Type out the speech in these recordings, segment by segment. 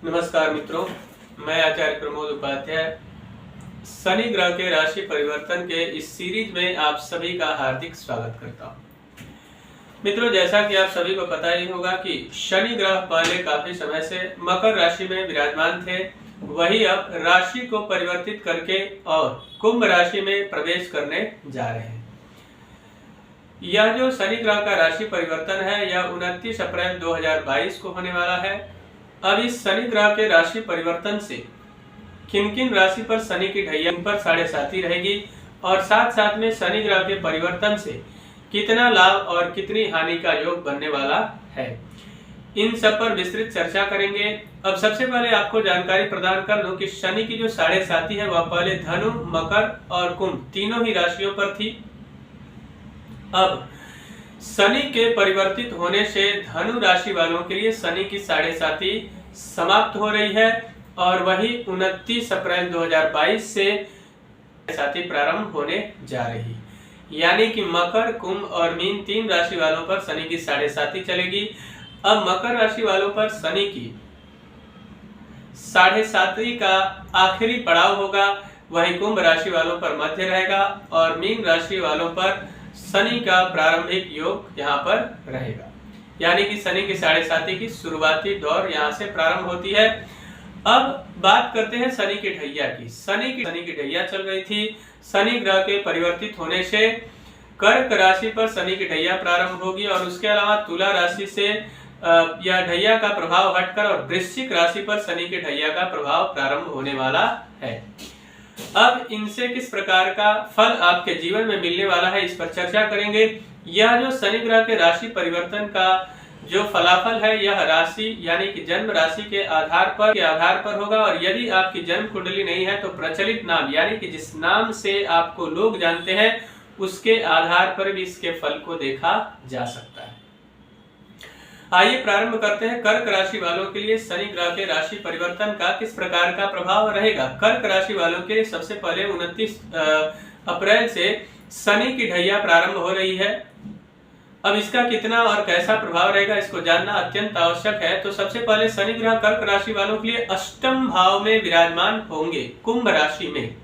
नमस्कार मित्रों, मैं आचार्य प्रमोद उपाध्याय शनि ग्रह के राशि परिवर्तन के इस सीरीज में आप सभी का हार्दिक स्वागत करता हूं। मित्रों, जैसा कि आप सभी को पता ही होगा कि शनि ग्रह पहले काफी समय से मकर राशि में विराजमान थे, वही अब राशि को परिवर्तित करके और कुंभ राशि में प्रवेश करने जा रहे हैं। यह जो शनि ग्रह का राशि परिवर्तन है यह 29 अप्रैल 2022 को होने वाला है। अब इस शनि ग्रह के राशि परिवर्तन से किन किन राशि पर शनि की ढैया पर 7.5 रहेगी और साथ साथ में शनि ग्रह के परिवर्तन से कितना लाभ और कितनी हानि का योग बनने वाला है, इन सब पर विस्तृत चर्चा करेंगे। अब सबसे पहले आपको जानकारी प्रदान कर दूं कि शनि की जो 7.5 है वह पहले धनु, मकर और कुंभ तीनों ही राशियों पर थी। अब शनि के परिवर्तित होने से धनु राशि वालों के लिए शनि की 7.5 समाप्त हो रही है और वही 29 अप्रैल 2022 से 7.5 प्रारंभ होने जा रही, यानी कि मकर, कुंभ और मीन तीन राशि वालों पर शनि की 7.5 चलेगी। अब मकर राशि वालों पर शनि की 7.5 का आखिरी पड़ाव होगा, वही कुंभ राशि वालों पर मध्य रहेगा और मीन राशि वालों पर शनि का प्रारंभिक योग यहाँ पर रहेगा, यानी कि शनि की 7.5 की शुरुआती दौर यहाँ से प्रारंभ होती है। अब बात करते हैं शनि की ढैया की। शनि की ढैया चल रही थी। शनि ग्रह के परिवर्तित होने से कर्क राशि पर शनि की ढैया प्रारंभ होगी और उसके अलावा तुला राशि से यह ढैया का प्रभाव हटकर और वृश्चिक राशि पर शनि की ढैया का प्रभाव प्रारंभ होने वाला है। अब इनसे किस प्रकार का फल आपके जीवन में मिलने वाला है, इस पर चर्चा करेंगे। यह जो शनि ग्रह के राशि परिवर्तन का जो फलाफल है यह राशि यानी कि जन्म राशि के आधार पर होगा और यदि आपकी जन्म कुंडली नहीं है तो प्रचलित नाम यानी कि जिस नाम से आपको लोग जानते हैं उसके आधार पर भी इसके फल को देखा जा सकता है। आइए प्रारंभ करते हैं कर्क राशि वालों के लिए शनि ग्रह के राशि परिवर्तन का किस प्रकार का प्रभाव रहेगा। कर्क राशि वालों के लिए सबसे पहले 29 अप्रैल से शनि की ढैया प्रारंभ हो रही है। अब इसका कितना और कैसा प्रभाव रहेगा इसको जानना अत्यंत आवश्यक है। तो सबसे पहले शनि ग्रह कर्क राशि वालों के लिए अष्टम भाव में विराजमान होंगे कुंभ राशि में।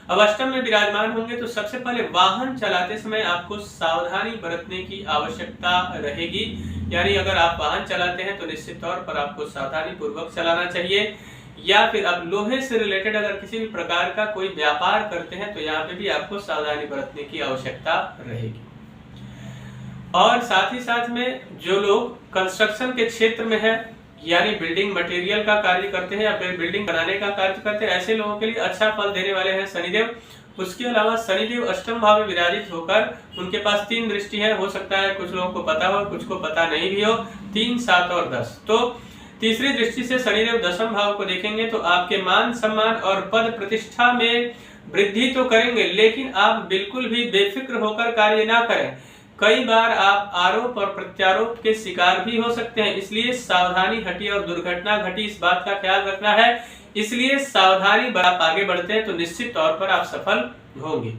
अब अष्टम में विराजमान होंगे तो सबसे पहले वाहन चलाते समय आपको सावधानी बरतने की आवश्यकता रहेगी, यानी अगर आप वाहन चलाते हैं तो निश्चित तौर पर आपको सावधानी पूर्वक चलाना चाहिए, या फिर आप लोहे से रिलेटेड अगर किसी भी प्रकार का कोई व्यापार करते हैं तो यहाँ पे भी आपको सावधानी बरतने की आवश्यकता रहेगी। और साथ ही साथ में जो लोग कंस्ट्रक्शन के क्षेत्र में है यानी बिल्डिंग मटेरियल का कार्य करते हैं या फिर बिल्डिंग बनाने का कार्य करते हैं, ऐसे लोगों के लिए अच्छा फल देने वाले हैं शनिदेव। उसके अलावा शनिदेव अष्टम भाव में विराजित होकर उनके पास 3 दृष्टि है। हो सकता है कुछ लोगों को पता हो, कुछ को पता नहीं भी हो। 3, 7 और 10। तो तीसरी दृष्टि से शनिदेव दशम भाव को देखेंगे तो आपके मान सम्मान और पद प्रतिष्ठा में वृद्धि तो करेंगे, लेकिन आप बिल्कुल भी बेफिक्र होकर कार्य ना करें। कई बार आप आरोप और प्रत्यारोप के शिकार भी हो सकते हैं, इसलिए सावधानी हटी और दुर्घटना घटी, इस बात का ख्याल रखना है। इसलिए सावधानी आप आगे बढ़ते हैं तो निश्चित तौर पर आप सफल होंगे।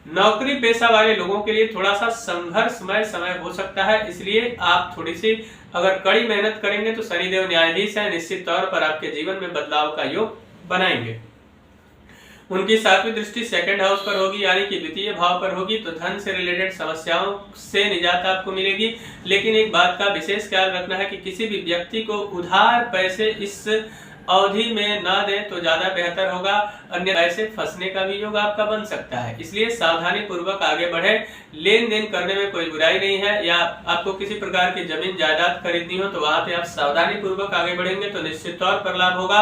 नौकरी पेशा वाले लोगों के लिए थोड़ा सा संघर्षमय समय हो सकता है, इसलिए आप थोड़ी सी अगर कड़ी मेहनत करेंगे तो शनिदेव न्यायाधीश है, निश्चित तौर पर आपके जीवन में बदलाव का योग बनाएंगे। उनकी 7वीं दृष्टि सेकंड हाउस पर होगी यानी कि द्वितीय भाव पर होगी, तो धन से रिलेटेड समस्याओं से निजात आपको मिलेगी। लेकिन एक बात का विशेष ख्याल रखना है कि किसी भी व्यक्ति को उधार पैसे इस अवधि में ना दें तो ज्यादा बेहतर होगा, अन्य पैसे फंसने का भी योग आपका बन सकता है। इसलिए सावधानी पूर्वक आगे बढ़े। लेन देन करने में कोई बुराई नहीं है, या आपको किसी प्रकार की जमीन जायदाद खरीदनी हो तो वहां पे आप सावधानी पूर्वक आगे बढ़ेंगे तो निश्चित तौर पर लाभ होगा,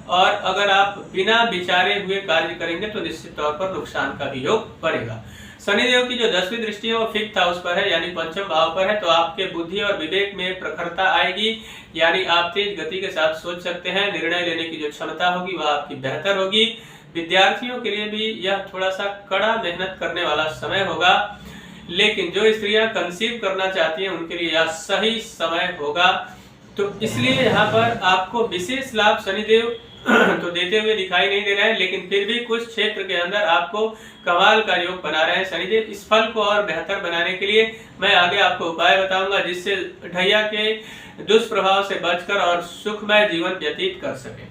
और अगर आप बिना विचारे हुए कार्य करेंगे तो निश्चित तौर पर नुकसान का भी योग बढ़ेगा। शनिदेव की जो 10वीं दृष्टि है वो 5th हाउस पर है यानी पंचम भाव पर है, तो आपके बुद्धि और विवेक में प्रखरता आएगी, यानी आप तेज गति के साथ सोच सकते हैं। निर्णय लेने की जो क्षमता होगी वह आपकी बेहतर होगी। विद्यार्थियों के लिए भी यह थोड़ा सा कड़ा मेहनत करने वाला समय होगा, लेकिन जो स्त्रियां कंसीव करना चाहती हैं उनके लिए यह सही समय होगा। तो इसलिए यहाँ पर आपको विशेष लाभ शनिदेव तो देते हुए दिखाई नहीं दे रहे हैं, लेकिन फिर भी कुछ क्षेत्र के अंदर आपको कमाल का योग बना रहे हैं शनिदेव। इस फल को और बेहतर बनाने के लिए मैं आगे आपको उपाय बताऊंगा, जिससे ढैया के दुष्प्रभाव से बचकर और सुखमय जीवन व्यतीत कर सके।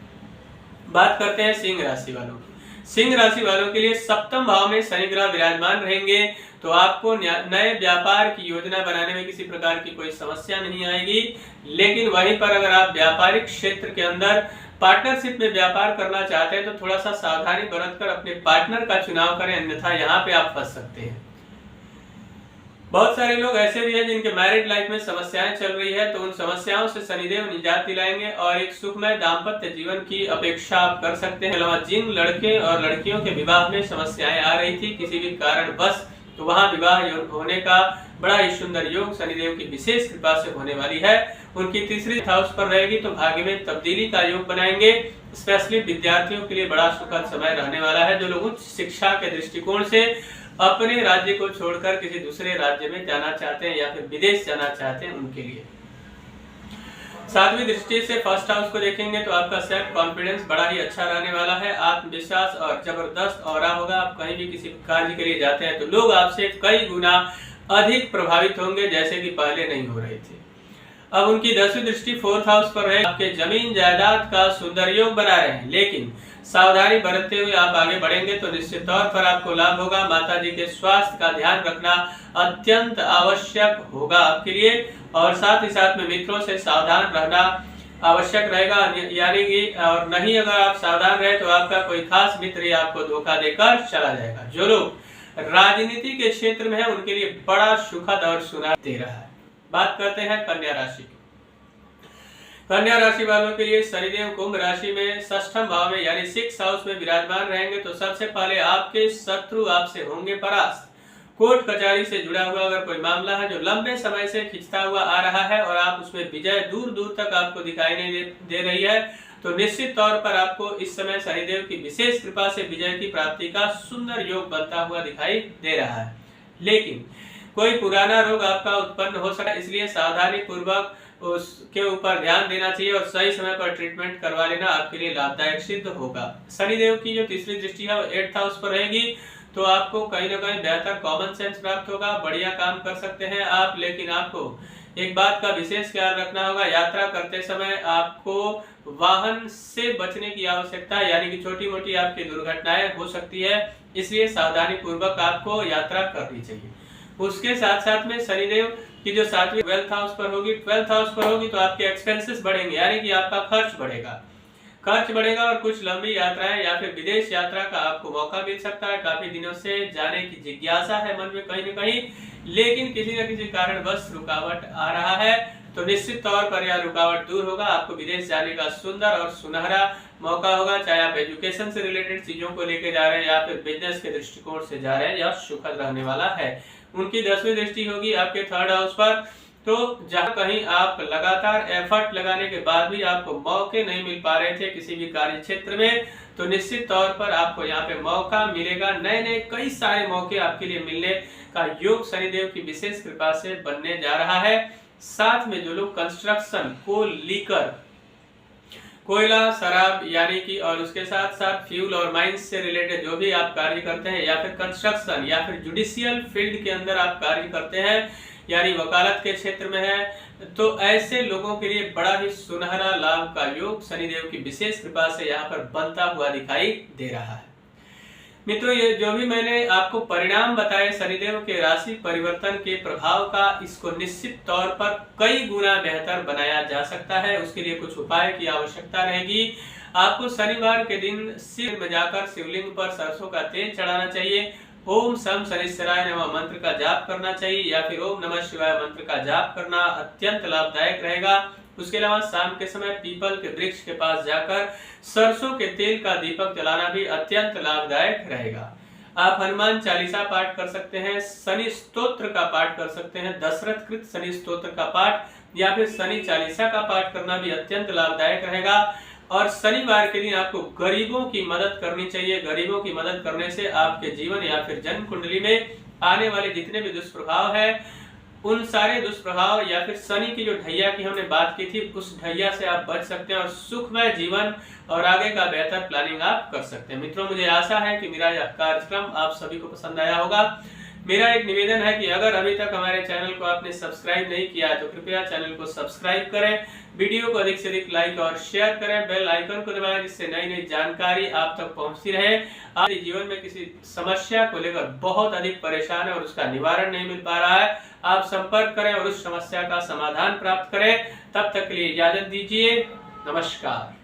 बात करते हैं सिंह राशि वालों की। सिंह राशि वालों के लिए सप्तम भाव में शनि ग्रह विराजमान रहेंगे, तो आपको नए व्यापार की योजना बनाने में किसी प्रकार की कोई समस्या नहीं आएगी। लेकिन वहीं पर अगर आप व्यापारिक क्षेत्र के अंदर पार्टनरशिप में व्यापार करना चाहते हैं तो थोड़ा सा सावधानी बरतकर अपने पार्टनर का चुनाव करें, अन्यथा यहाँ पे आप फंस सकते हैं। बहुत सारे लोग ऐसे भी हैं जिनके मैरिड लाइफ में समस्याएं चल रही है, तो उन समस्याओं से शनिदेव निजात दिलाएंगे और एक सुखमय दाम्पत्य जीवन की अपेक्षा आप कर सकते हैं। अलावा जिन लड़के और लड़कियों के विवाह में समस्याएं आ रही थी किसी भी कारणवश, तो वहां विवाह होने का बड़ा ही सुंदर योग शनिदेव की विशेष कृपा से होने वाली है। उनकी तीसरी हाउस पर रहेगी तो भाग्य में तब्दीली का योग बनाएंगे। स्पेशली विद्यार्थियों के लिए बड़ा सुखद समय रहने वाला है। जो लोग उच्च शिक्षा के दृष्टिकोण से अपने राज्य को छोड़कर किसी दूसरे राज्य में जाना चाहते हैं या फिर विदेश जाना चाहते हैं, उनके लिए। सातवीं दृष्टि से फर्स्ट हाउस को देखेंगे तो आपका सेल्फ कॉन्फिडेंस बड़ा ही अच्छा रहने वाला है। आत्मविश्वास और जबरदस्त ऑरा होगा। आप कहीं भी किसी कार्य के लिए जाते हैं तो लोग आपसे कई गुना अधिक प्रभावित होंगे, जैसे कि पहले नहीं हो रहे थे। अब उनकी 10वीं दृष्टि फोर्थ हाउस पर है। आपके जमीन जायदाद का सुंदर योग बना रहे हैं, लेकिन सावधानी बरतते हुए आप आगे बढ़ेंगे तो निश्चित तौर पर आपको लाभ होगा। माता जी के स्वास्थ्य का ध्यान रखना अत्यंत आवश्यक होगा आपके लिए, और साथ ही साथ में मित्रों से सावधान रहना आवश्यक रहेगा। यानी कि और नहीं अगर आप सावधान रहे तो आपका कोई खास मित्र ही आपको धोखा देकर चला जाएगा। जो लोग राजनीति के क्षेत्र में है उनके लिए बड़ा सुखद और सुना दे रहा है। बात करते हैं कन्या राशि की। कन्या राशि वालों के लिए शनिदेव कुंभ राशि में षष्ठम भाव में यानी 6th हाउस में विराजमान रहेंगे, तो सबसे पहले आपके शत्रु आपसे होंगे परास्त। कोर्ट कचहरी से जुड़ा हुआ अगर कोई मामला है जो लंबे समय से खिंचता हुआ आ रहा है और आप उसमें विजय दूर दूर तक आपको दिखाई नहीं दे रही है, तो निश्चित तौर पर आपको इस समय शनिदेव की विशेष कृपा से विजय की प्राप्ति का सुंदर योग बनता हुआ दिखाई दे रहा है। लेकिन कोई पुराना रोग आपका उत्पन्न हो सकता है, इसलिए सावधानी पूर्वक उसके ऊपर ध्यान देना चाहिए और सही समय पर ट्रीटमेंट करवा लेना आपके लिए लाभदायक सिद्ध होगा। शनिदेव की जो तीसरी दृष्टि है वो 8th हाउस पर रहेगी, तो आपको कहीं ना कहीं बेहतर कॉमन सेंस प्राप्त होगा, बढ़िया काम कर सकते हैं आप। लेकिन आपको एक बात का विशेष ख्याल रखना होगा, यात्रा करते समय आपको वाहन से बचने की आवश्यकता है, यानी कि छोटी मोटी आपकी दुर्घटनाएं हो सकती है, इसलिए सावधानी पूर्वक आपको यात्रा करनी चाहिए। उसके साथ साथ में शनिदेव की जो 7वीं 12th हाउस पर होगी, 12th हाउस पर होगी तो आपके एक्सपेंसेस बढ़ेंगे, यानी कि आपका खर्च बढ़ेगा और कुछ लंबी यात्राएं या फिर विदेश यात्रा का आपको मौका मिल सकता है। काफी दिनों से जाने की जिज्ञासा है मन में कहीं न कहीं, लेकिन किसी न किसी कारणवश रुकावट आ रहा है, तो निश्चित तौर पर यह रुकावट दूर होगा। आपको विदेश जाने का सुंदर और सुनहरा मौका होगा, चाहे आप एजुकेशन से रिलेटेड चीजों को लेकर जा रहे हैं या फिर बिजनेस के दृष्टिकोण से जा रहे हैं, यह सुखद रहने वाला है। उनकी 10वीं दृष्टि होगी आपके 3rd हाउस पर, तो जहां कहीं आप लगातार एफर्ट लगाने के बाद भी आपको मौके नहीं मिल पा रहे थे किसी भी कार्य क्षेत्र में, तो निश्चित तौर पर आपको यहाँ पे मौका मिलेगा। नए नए कई सारे मौके आपके लिए मिलने का योग शनिदेव की विशेष कृपा से बनने जा रहा है। साथ में जो लोग कंस्ट्रक्शन को लेकर कोयला, शराब यानी कि और उसके साथ साथ फ्यूल और माइंस से रिलेटेड जो भी आप कार्य करते हैं, या फिर कंस्ट्रक्शन या फिर जुडिशियल फील्ड के अंदर आप कार्य करते हैं, यानी वकालत के क्षेत्र में है, तो ऐसे लोगों के लिए बड़ा ही सुनहरा लाभ का योग शनिदेव की विशेष कृपा से यहाँ पर बनता हुआ दिखाई दे रहा है। मित्रों, ये जो भी मैंने आपको परिणाम बताए शनिदेव के राशि परिवर्तन के प्रभाव का, इसको निश्चित तौर पर कई गुना बेहतर बनाया जा सकता है। उसके लिए कुछ उपाय की आवश्यकता रहेगी। आपको शनिवार के दिन शिव में जाकर शिवलिंग पर सरसों का तेल चढ़ाना चाहिए, ओम सम शनिश्चराय नमः मंत्र का जाप करना चाहिए, या फिर ओम नमः शिवाय मंत्र का जाप करना अत्यंत लाभदायक रहेगा। उसके अलावा शाम के समय पीपल के वृक्ष के पास जाकर सरसों के तेल का दीपक जलाना भी अत्यंत लाभदायक रहेगा। आप हनुमान चालीसा पाठ कर सकते हैं, शनि स्तोत्र का पाठ कर सकते हैं, दशरथ कृत शनि स्तोत्र का पाठ या फिर शनि चालीसा का पाठ करना भी अत्यंत लाभदायक रहेगा। और शनिवार के दिन आपको गरीबों की मदद करनी चाहिए। गरीबों की मदद करने से आपके जीवन या फिर जन्म कुंडली में आने वाले जितने भी दुष्प्रभाव है उन सारे दुष्प्रभाव या फिर शनि की जो ढैया की हमने बात की थी, उस ढैया से आप बच सकते हैं और सुखमय जीवन और आगे का बेहतर प्लानिंग आप कर सकते हैं। मित्रों, मुझे आशा है कि मेरा यह कार्यक्रम आप सभी को पसंद आया होगा। मेरा एक निवेदन है कि अगर अभी तक हमारे चैनल को आपने सब्सक्राइब नहीं किया है तो कृपया चैनल को सब्सक्राइब करें, वीडियो को अधिक से अधिक लाइक और शेयर करें, बेल आइकन को दबाएं जिससे नई नई जानकारी आप तक पहुंचती रहे। आप जीवन में किसी समस्या को लेकर बहुत अधिक परेशान है और उसका निवारण नहीं मिल पा रहा है, आप संपर्क करें और उस समस्या का समाधान प्राप्त करें। तब तक के लिए इजाजत दीजिए। नमस्कार।